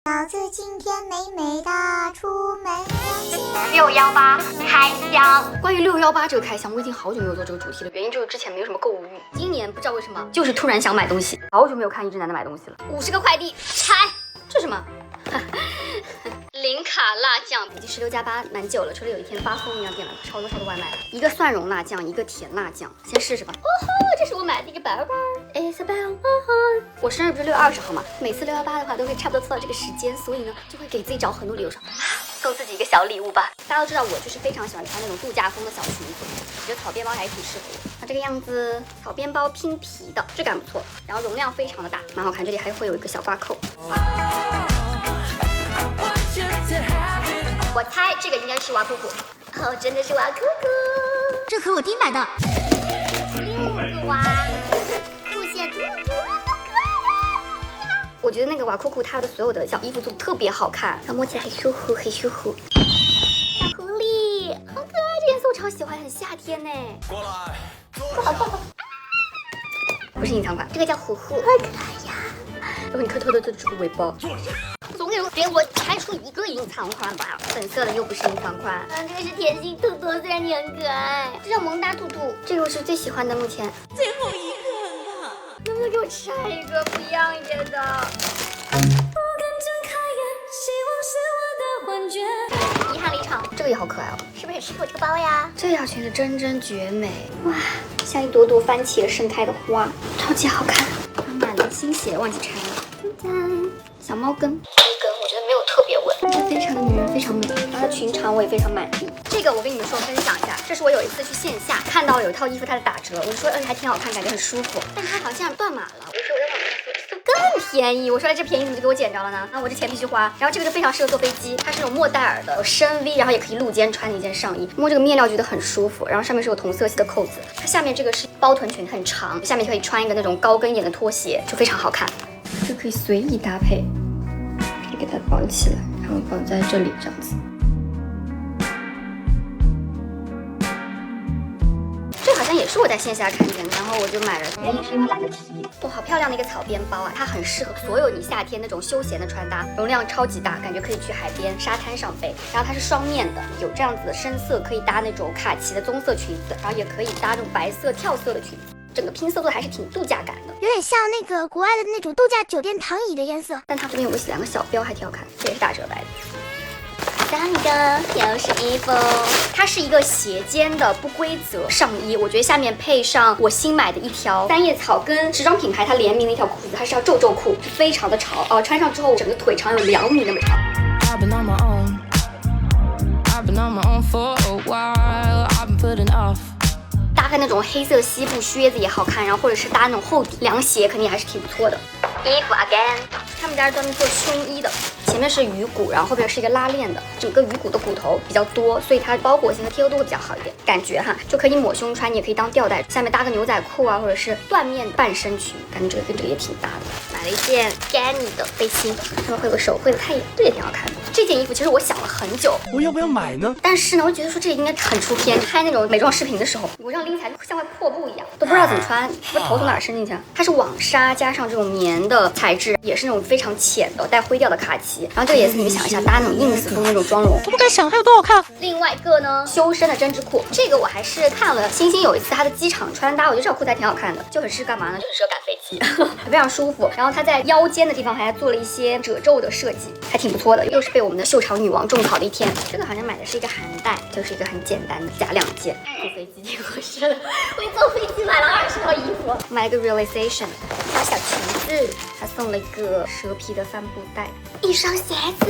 老子今天美美的出门618开箱。关于618这个开箱，我已经好久没有做这个主题了，原因就是之前没有什么购物欲。今年不知道为什么，就是突然想买东西，好久没有看一只男的买东西了。50个快递拆，这是什么？零卡辣酱已经16+8蛮久了，除了有一天发疯一样点了超多外卖，一个蒜蓉辣酱，一个甜辣酱，先试试吧。哦吼，这是我买的一个包包 ，Isabel。我生日不是6月20号吗？每次618的话都会差不多凑到这个时间，所以呢就会给自己找很多理由说，送自己一个小礼物吧。大家都知道我就是非常喜欢穿那种度假风的小裙子，我觉得草编包还挺适合我。它这个样子，草编包拼皮的，质感不错，然后容量非常的大，蛮好看。这里还会有一个小挂扣。我猜这个应该是娃酷酷，哦，真的是娃酷酷，这可我弟买的。6个娃，出现我觉得那个娃酷酷它的所有的小衣服做的特别好看，它摸起来很舒服，很舒服。小狐狸，好可爱，这颜色我超喜欢，很夏天呢。过来，不是隐藏款，这个叫虎虎，好可爱呀。然后你看它的这个尾巴。总给我拆出一个隐藏款吧，粉色的又不是隐藏款。这个是甜心兔兔，虽然你很可爱，这叫萌哒兔兔，这个我是最喜欢的，目前最后一个了，能不能给我拆一个不一样一点的？遗憾离场，这个也好可爱哦，是不是很适合这个包呀？这条裙子真绝美，哇，像一朵朵番茄盛开的花，超级好看。买了新鞋，忘记拆了。小猫跟，这一根我觉得没有特别稳，但非常的女人，非常美。然后它的裙长我也非常满意。这个我跟你们说分享一下，这是我有一次去线下看到有一套衣服它的打折，我就说还挺好看，感觉很舒服，但它好像断码了。我说我在网上搜更便宜，我说这便宜怎么就给我捡着了呢？我这钱必须花。然后这个就非常适合坐飞机，它是那种莫代尔的，有深 V， 然后也可以露肩穿的一件上衣，摸这个面料觉得很舒服，然后上面是有同色系的扣子，它下面这个是包臀裙，很长，下面可以穿一个那种高跟一点的拖鞋，就非常好看。这可以随意搭配，可以给它绑起来，然后绑在这里这样子。这好像也是我在线下看见的，然后我就买了。原因是因为懒得提。哇，好漂亮的一个草编包啊！它很适合所有你夏天那种休闲的穿搭，容量超级大，感觉可以去海边、沙滩上背。然后它是双面的，有这样子的深色可以搭那种卡其的棕色裙子，然后也可以搭那种白色跳色的裙子。整个拼色做的还是挺度假感的，有点像那个国外的那种度假酒店躺椅的颜色。但它这边有个2个小标，还挺好看，这也是打折来的。下一个又是衣服，它是一个斜肩的不规则上衣，我觉得下面配上我新买的一条三叶草跟时装品牌它联名的一条裤子，它是要皱裤，非常的潮哦，穿上之后整个腿长有2米那么长。搭配那种黑色西部靴子也好看，然后或者是搭那种厚底凉鞋，肯定还是挺不错的。衣服 again， 他们家是专门做胸衣的，前面是鱼骨，然后后面是一个拉链的，整个鱼骨的骨头比较多，所以它包裹性和贴合度会比较好一点，感觉哈就可以抹胸穿，你也可以当吊带，下面搭个牛仔裤啊，或者是缎面半身裙，感觉这个跟这个也挺搭的。买了一件 Ganni 的背心，上面会有个手绘的太阳，这也挺好看的。这件衣服其实我想了很久，我要不要买呢？但是呢，我觉得说这应该很出片，拍那种美妆视频的时候，我这样拎起来像块破布一样，都不知道怎么穿，不知道头从哪伸进去。它是网纱加上这种棉的材质，也是那种非常浅的带灰调的卡其。然后这个颜色你们想一下，搭那种 ins 风那种妆容，我不敢想它有多好看。另外一个呢，修身的针织裤，这个我还是看了星星有一次它的机场穿搭，我觉得这条裤子还挺好看的，就很适合干嘛呢？就很适合赶飞机，非常舒服。然后它在腰间的地方还做了一些褶皱的设计，还挺不错的。又是被我们的秀潮女王种草的一天。这个好像买的是一个韩带，就是一个很简单的加2件，坐飞机挺合适的。我一坐飞机买了20套衣服，买了个 realization 条小裙子，还送了一个蛇皮的帆布袋，一双鞋子。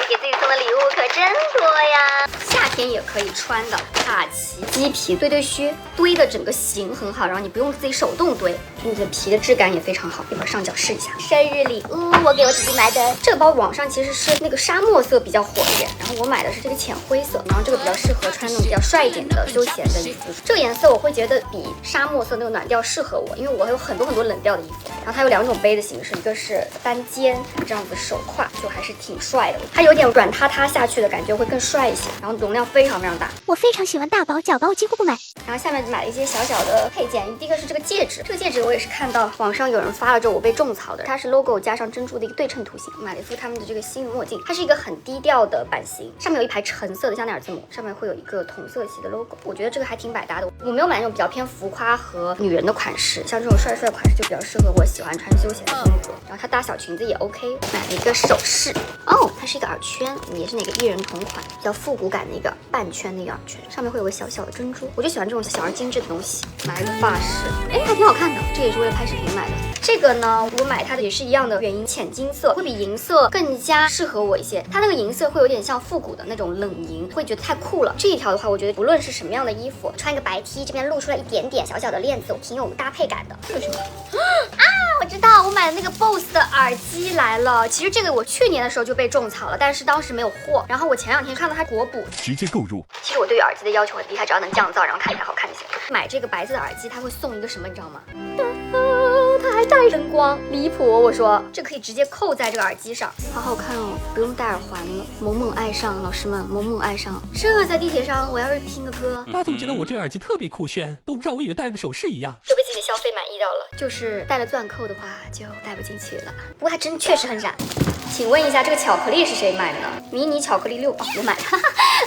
给自己送的礼物可真多呀！夏天也可以穿的卡其鸡皮堆靴，堆的整个型很好，然后你不用自己手动堆，你的皮的质感也非常好。一会儿上脚试一下。生日礼物，我给我弟弟买的。这个包网上其实是那个沙漠色比较火一点，然后我买的是这个浅灰色，然后这个比较适合穿那种比较帅一点的休闲的衣服。这个颜色我会觉得比沙漠色那个暖调适合我，因为我有很多冷调的衣服。然后它有2种背的形式，一个是单肩这样子手挎，就还是挺帅的。它有点点软塌塌下去的感觉会更帅一些，然后容量非常非常大。我非常喜欢大包，小包几乎不买。然后下面买了一些小小的配件，第一个是这个戒指，这个戒指我也是看到网上有人发了之后我被种草的，它是 logo 加上珍珠的一个对称图形。买了一副他们的这个新的墨镜，它是一个很低调的版型，上面有一排橙色的香奈儿字母，上面会有一个同色系的 logo， 我觉得这个还挺百搭的。我没有买那种比较偏浮夸和女人的款式，像这种帅帅的款式就比较适合我喜欢穿休闲的风格。然后它搭小裙子也 OK。买了一个首饰，哦，它是一个耳圈，也是哪个艺人同款，比较复古感的一个半圈的一个耳圈，上面会有个小小的珍珠，我就喜欢这种小而精致的东西。买了一个发饰，哎，还挺好看的，这也是为了拍视频买的。这个呢，我买它的也是一样的原因，浅金色会比银色更加适合我一些。它那个银色会有点像复古的那种冷银，会觉得太酷了。这一条的话，我觉得不论是什么样的衣服，穿一个白 T， 这边露出来一点点小小的链子，我挺有搭配感的。这是什么？啊，我知道，我买的那个 BOSS 的耳机来了。其实这个我去年的时候就被种草了，但是当时没有货。然后我前2天看到它国补，直接购入。其实我对于耳机的要求很低，它只要能降噪，然后看起来好看就行。买这个白色的耳机，它会送一个什么，你知道吗？它还带灯光，离谱！我说这可以直接扣在这个耳机上，好好看哦，不用戴耳环了。萌萌爱上，老师们，萌萌爱上。这在地铁上，我要是听个歌，大家怎么觉得我这耳机特别酷炫，都不知道我以为戴个首饰一样，就被自己的消费满意到了。就是带了钻扣的话，就戴不进去了。不过它真确实很闪。请问一下，这个巧克力是谁买的呢？迷你巧克力6，我买的，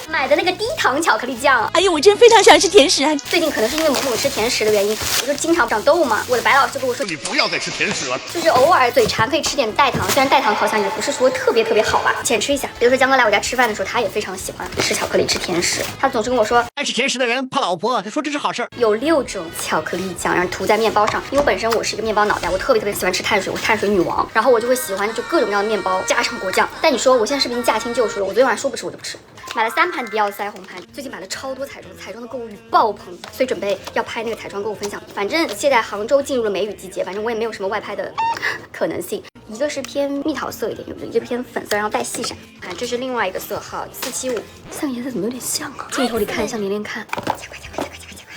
买的那个低糖巧克力酱。哎呦，我真非常喜欢吃甜食啊！最近可能是因为萌萌吃甜食的原因，我就经常长痘嘛。我的白老师跟我说，你不要再吃甜食了，就是偶尔嘴馋可以吃点代糖，虽然代糖好像也不是说特别好吧，浅吃一下。比如说江哥来我家吃饭的时候，他也非常喜欢吃巧克力、吃甜食，他总是跟我说，爱吃甜食的人怕老婆，他说这是好事儿。有6种巧克力酱，然后涂在面包上。因为本身我是一个面包脑袋，我特别喜欢吃碳水，我是碳水女王，然后我就会喜欢就各种各样的面包加上果酱。但你说我现在是不是已经驾轻就熟了？我昨天晚上说不吃我就不吃。买了3盘迪奥腮红盘，最近买了超多彩妆的购物欲爆棚，所以准备要拍那个彩妆购物分享。反正现在杭州进入了梅雨季节，反正我也没有什么外拍的可能性。一个是偏蜜桃色一点，一个偏粉色，然后带细闪。看，这是另外一个色号475，3个颜色怎么有点像啊？镜头里看像连连看。加快。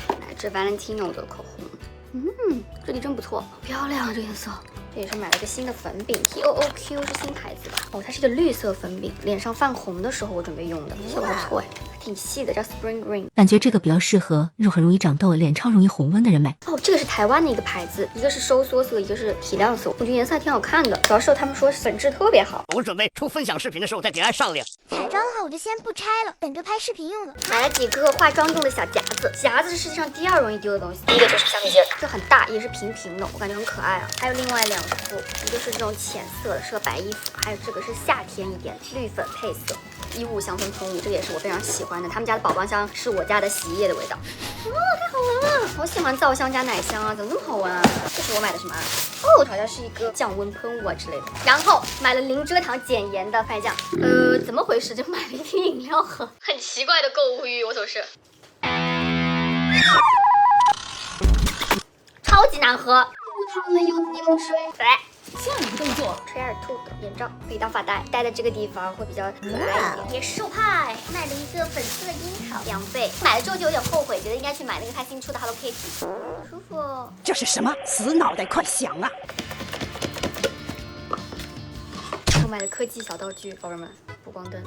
来，这 Valentino 的口红，这里真不错，漂亮啊，这颜色。这也是买了个新的粉饼 ，TOOQ 是新牌子吧？哦，它是一个绿色粉饼，脸上泛红的时候我准备用的，效果不错哎，挺细的，叫 Spring Green。感觉这个比较适合肉很容易长痘、脸超容易红温的人买。哦，这个是台湾的一个牌子，一个是收缩色，一个是提亮色，我觉得颜色还挺好看的，主要是他们说粉质特别好。我准备出分享视频的时候再给大家上脸。彩妆的话我就先不拆了，等着拍视频用了。买了几个化妆用的小夹子，夹子是世界上第2容易丢的东西，第一个就是橡皮筋，这很大，也是平的，我感觉很可爱啊。还有另外2副，一个是这种浅色的，适合白衣服，还有这个是夏天一点，绿粉配色。衣物香氛喷雾，这个也是我非常喜欢的。他们家的宝宝香是我家的洗衣液的味道，太好闻了！好喜欢皂香加奶香啊，怎么那么好闻啊？这是我买的什么啊？哦，好像是一个降温喷雾啊之类的。然后买了零蔗糖减盐的番茄酱，怎么回事？就买了一瓶饮料盒，很奇怪的购物欲，我总是。超级难喝，他们有柠檬水，来。下一个动作，吹耳兔的眼罩可以当发带，戴在这个地方会比较可爱一点。也是手派，买了一个粉色的樱桃2倍，买了之后就有点后悔，觉得应该去买那个他新出的 Hello Kitty， 舒服哦。这是什么？死脑袋，快想啊！我买了科技小道具，宝贝们，补光灯。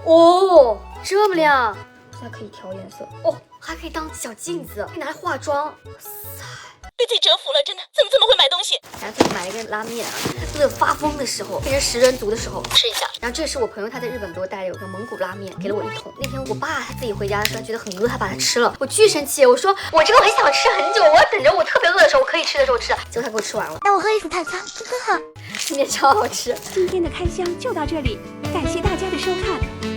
哦，这么亮，现在可以调颜色哦，还可以当小镜子，可以拿来化妆。哇塞！被自己折服了，真的，怎么这么会买东西？然后最后买了一个拉面啊，饿发疯的时候，变成食人族的时候吃一下。然后这是我朋友他在日本给我带的，有个蒙古拉面，给了我1桶。那天我爸他自己回家的时候觉得很饿，他把它吃了，我巨生气，我说我这个我很想吃很久，我要等着我特别饿的时候我可以吃的时候吃的，结果他给我吃完了。让我喝一口碳酸，呵呵。面超好吃。今天的开箱就到这里，感谢大家的收看。